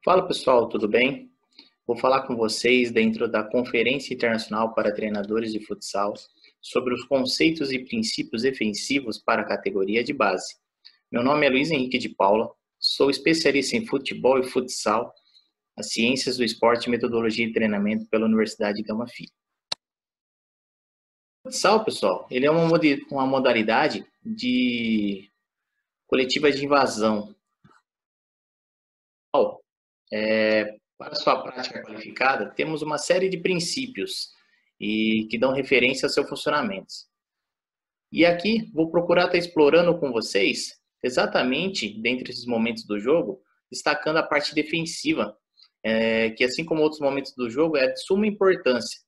Fala pessoal, tudo bem? Vou falar com vocês dentro da Conferência Internacional para Treinadores de Futsal sobre os conceitos e princípios defensivos para a categoria de base. Meu nome é Luiz Henrique de Paula, sou especialista em futebol e futsal, as ciências do esporte, metodologia e treinamento pela Universidade Gama Filho. O futsal, pessoal, ele é uma modalidade de coletiva de invasão. Para sua prática qualificada, temos uma série de princípios e que dão referência ao seu funcionamento. E aqui vou procurar estar explorando com vocês, exatamente dentro desses momentos do jogo, destacando a parte defensiva, que assim como outros momentos do jogo, é de suma importância.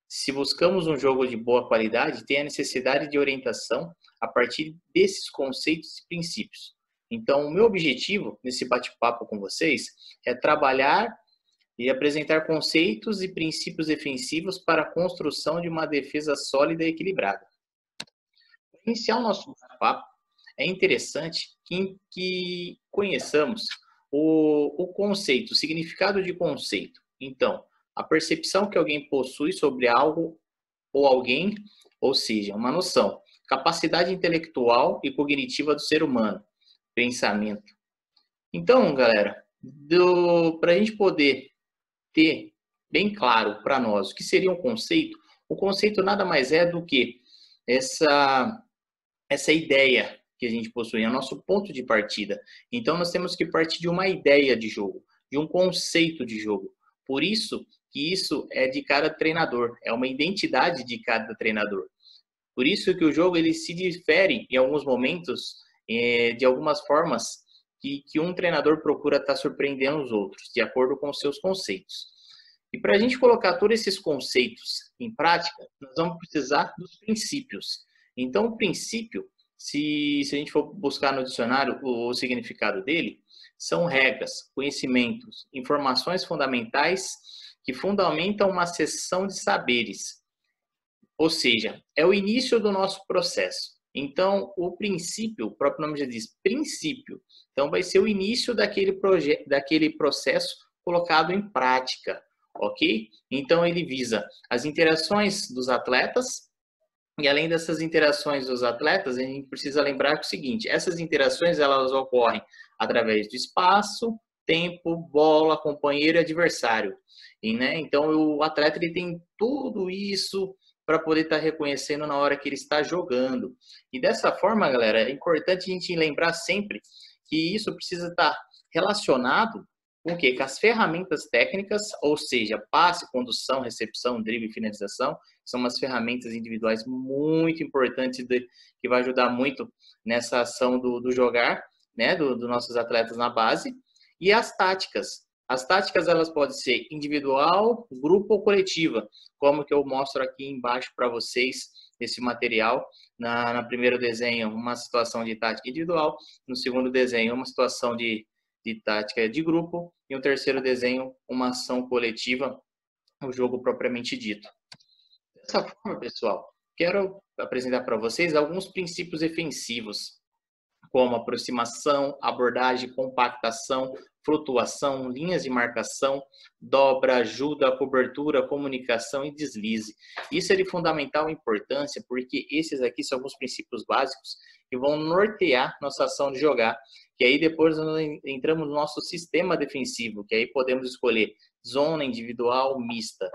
Se buscamos um jogo de boa qualidade, tem a necessidade de orientação a partir desses conceitos e princípios. Então, o meu objetivo nesse bate-papo com vocês é trabalhar e apresentar conceitos e princípios defensivos para a construção de uma defesa sólida e equilibrada. Para iniciar o nosso bate-papo, é interessante que conheçamos o conceito, o significado de conceito. Então, a percepção que alguém possui sobre algo ou alguém, ou seja, uma noção, capacidade intelectual e cognitiva do ser humano, pensamento. Então, galera, para a gente poder ter bem claro para nós o que seria um conceito, o conceito nada mais é do que essa ideia que a gente possui, é o nosso ponto de partida. Então, nós temos que partir de uma ideia de jogo, de um conceito de jogo. Por isso que isso é de cada treinador, é uma identidade de cada treinador. Por isso que o jogo ele se difere em alguns momentos, de algumas formas que um treinador procura estar surpreendendo os outros, de acordo com os seus conceitos. E para a gente colocar todos esses conceitos em prática, nós vamos precisar dos princípios. Então, o princípio, se a gente for buscar no dicionário o significado dele, são regras, conhecimentos, informações fundamentais que fundamentam uma seção de saberes. Ou seja, é o início do nosso processo. Então, o princípio, o próprio nome já diz princípio. Então, vai ser o início daquele processo colocado em prática, ok? Então, ele visa as interações dos atletas, e além dessas interações dos atletas, a gente precisa lembrar que é o seguinte, essas interações, elas ocorrem através do espaço, tempo, bola, companheiro e adversário. Então, o atleta ele tem tudo isso para poder estar reconhecendo na hora que ele está jogando. E dessa forma, galera, é importante a gente lembrar sempre que isso precisa estar relacionado com o quê? Com as ferramentas técnicas, ou seja, passe, condução, recepção, drible e finalização, são umas ferramentas individuais muito importantes que vai ajudar muito nessa ação do jogar, né, dos nossos atletas na base. E as táticas. As táticas, elas podem ser individual, grupo ou coletiva, como que eu mostro aqui embaixo para vocês esse material. Na primeiro desenho, uma situação de tática individual, no segundo desenho, uma situação de tática de grupo, e no terceiro desenho, uma ação coletiva, o jogo propriamente dito. Dessa forma, pessoal, quero apresentar para vocês alguns princípios defensivos, como aproximação, abordagem, compactação, flutuação, linhas de marcação, dobra, ajuda, cobertura, comunicação e deslize. Isso é de fundamental importância, porque esses aqui são alguns princípios básicos que vão nortear nossa ação de jogar, que aí depois nós entramos no nosso sistema defensivo, que aí podemos escolher zona individual mista,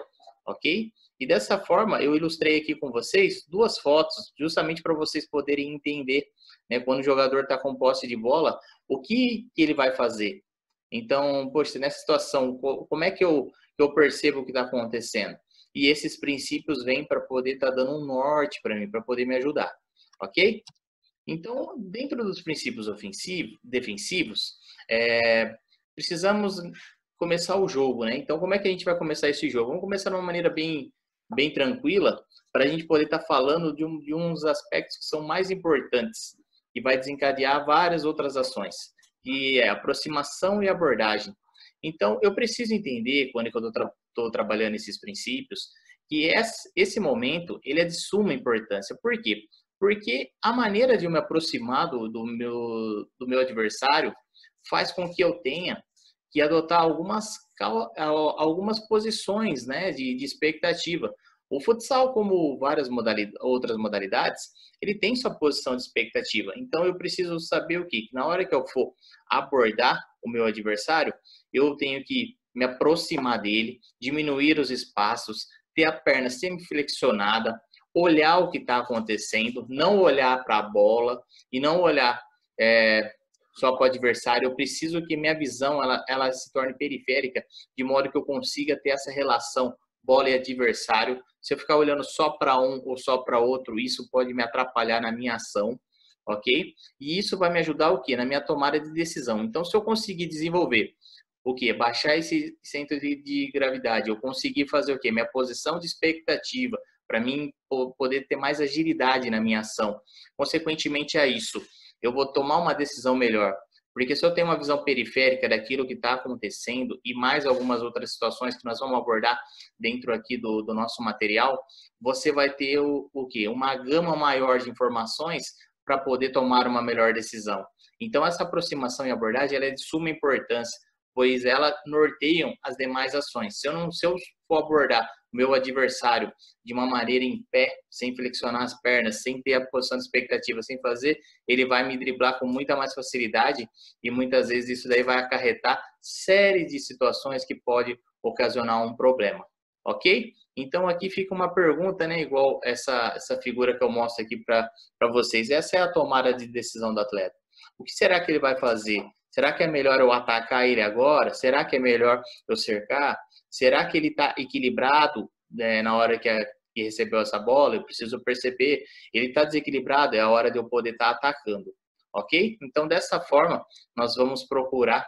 ok? E dessa forma, eu ilustrei aqui com vocês duas fotos, justamente para vocês poderem entender, né, quando o jogador está com posse de bola, o que ele vai fazer. Então, poxa, nessa situação, como é que eu percebo o que está acontecendo? E esses princípios vêm para poder estar dando um norte para mim, para poder me ajudar, ok? Então, dentro dos princípios defensivos, precisamos começar o jogo, né? Então, como é que a gente vai começar esse jogo? Vamos começar de uma maneira bem tranquila, para a gente poder estar falando de uns aspectos que são mais importantes e vai desencadear várias outras ações, que é aproximação e abordagem. Então, eu preciso entender, quando eu estou trabalhando esses princípios, que esse momento ele é de suma importância. Por quê? Porque a maneira de eu me aproximar do meu adversário faz com que eu tenha que adotar algumas posições, né, de expectativa. O futsal, como várias outras modalidades, ele tem sua posição de expectativa. Então, eu preciso saber o quê? Que na hora que eu for abordar o meu adversário, eu tenho que me aproximar dele, diminuir os espaços, ter a perna semi-flexionada, olhar o que está acontecendo, não olhar para a bola e não olhar só para o adversário. Eu preciso que minha visão ela se torne periférica, de modo que eu consiga ter essa relação bola e adversário. Se eu ficar olhando só para um ou só para outro, isso pode me atrapalhar na minha ação, ok? E isso vai me ajudar o quê? Na minha tomada de decisão. Então, se eu conseguir desenvolver o quê? Baixar esse centro de gravidade, eu conseguir fazer o quê? Minha posição de expectativa, para mim poder ter mais agilidade na minha ação. Consequentemente a isso, eu vou tomar uma decisão melhor. Porque se eu tenho uma visão periférica daquilo que está acontecendo e mais algumas outras situações que nós vamos abordar dentro aqui do nosso material, você vai ter o quê? Uma gama maior de informações para poder tomar uma melhor decisão. Então, essa aproximação e abordagem ela é de suma importância, pois ela norteiam as demais ações. Se eu for abordar o meu adversário de uma maneira em pé, sem flexionar as pernas, sem ter a posição de expectativa, sem fazer, ele vai me driblar com muita mais facilidade e muitas vezes isso daí vai acarretar série de situações que pode ocasionar um problema, ok? Então aqui fica uma pergunta, né, igual essa figura que eu mostro aqui para vocês. Essa é a tomada de decisão do atleta. O que será que ele vai fazer? Será que é melhor eu atacar ele agora? Será que é melhor eu cercar? Será que ele está equilibrado, né, na hora que recebeu essa bola? Eu preciso perceber. Ele está desequilibrado, é a hora de eu poder estar atacando. Ok? Então, dessa forma, nós vamos procurar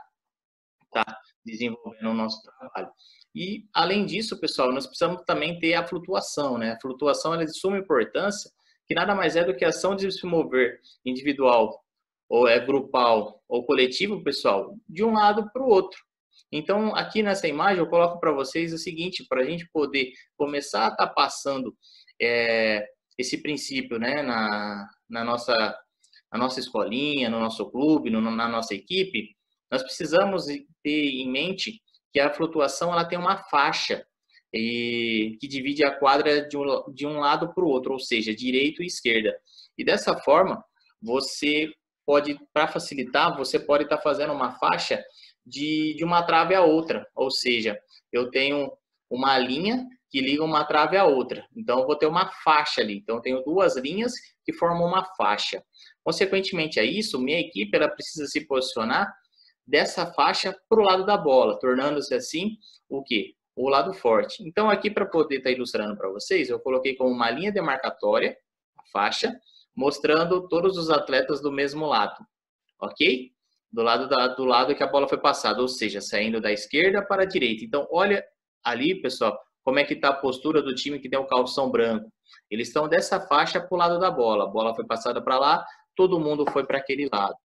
estar desenvolvendo o nosso trabalho. E, além disso, pessoal, nós precisamos também ter a flutuação, né? A flutuação é de suma importância, que nada mais é do que a ação de se mover individual, ou grupal, ou coletivo, pessoal, de um lado para o outro. Então, aqui nessa imagem, eu coloco para vocês o seguinte, para a gente poder começar a estar passando esse princípio, né, na nossa escolinha, no nosso clube, na nossa equipe, nós precisamos ter em mente que a flutuação ela tem uma faixa que divide a quadra de um lado para o outro, ou seja, direita e esquerda. E dessa forma, você pode, para facilitar, você pode estar fazendo uma faixa de uma trave a outra, ou seja, eu tenho uma linha que liga uma trave a outra, então eu vou ter uma faixa ali, então eu tenho duas linhas que formam uma faixa. Consequentemente a isso, minha equipe ela precisa se posicionar dessa faixa para o lado da bola, tornando-se assim o quê? O lado forte. Então aqui para poder estar ilustrando para vocês, eu coloquei como uma linha demarcatória, a faixa, mostrando todos os atletas do mesmo lado, ok? Do lado que a bola foi passada, ou seja, saindo da esquerda para a direita. Então, olha ali, pessoal, como é que está a postura do time que tem o calção branco. Eles estão dessa faixa para o lado da bola. A bola foi passada para lá, todo mundo foi para aquele lado.